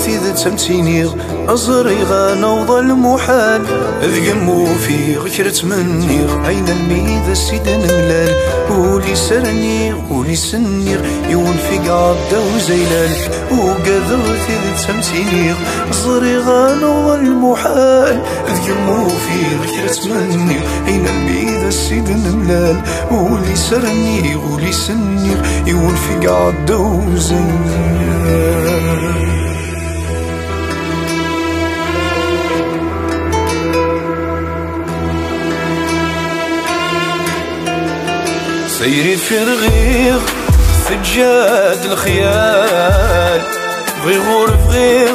غاثي ذا تمتينيغ أزري غانوض المحال ذقمو في غكرة منيغ أين الميذا السيدان ملال ولي سرنيغ ولي سنيغ يون في قعدة وزيلال وقذرتي ذا تمتينيغ أزري غانوض المحال ذقمو في غكرة منيغ أين الميذا السيدان ملال ولي سرنيغ ولي سنيغ يون في قعدة وزيلال. سيري في رغيغ سجاد الخيال بغور فغيغ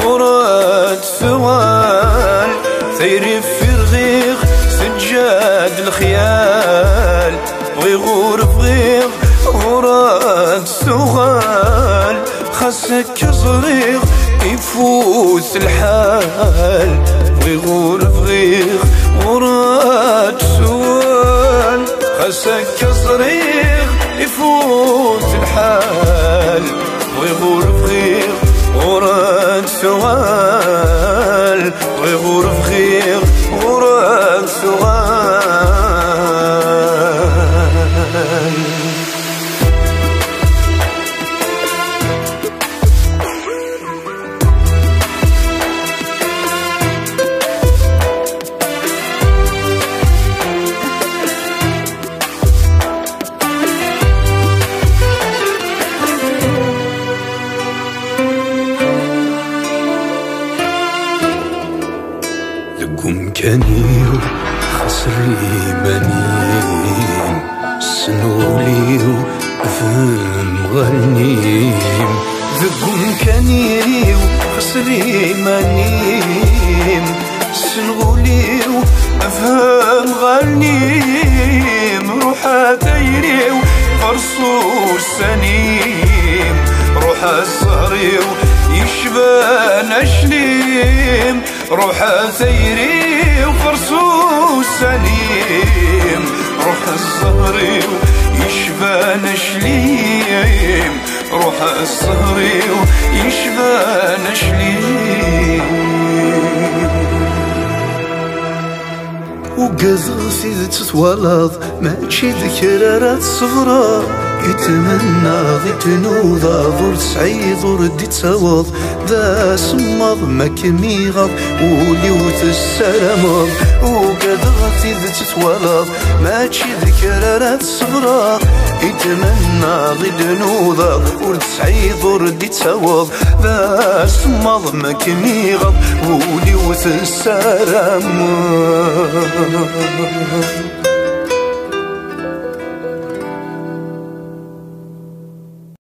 غرات ثوال سيري في رغيغ سجاد الخيال بغور فغيغ غرات ثوال خاصك صريغ يفوت الحال بغور فغيغ غرات ثوال خاصك صريغ يفوت الحال ويغور فغيغ غرات ثوال ويغور فغيغ غرات ثوال. قم كانيو خسري منيم سنوليو فهم غنيم قم كانيو خسري منيم سنوليو فهم غنيم روحا تيريو فرصوص سنيم روحا الصغريو يشبان أشليم روحا ثيري وفرسوس سليم روحا الزهري يشبان أشليم روحا الزهري يشبان أشليم وقذرتي ذا تتولد ماشي ذكرارات صغرى يتمنى ذي تنوضا ذور سعيد وردي تسوض ذا سمض ما كميغض وليوت السلامض وقدرتي ذي تتولد ماشي ذكرارات صغرى يتمنى ذي تنوضا ورد سعيد وردي تسوض ذا سمض ما كميغض وليوت السلامض.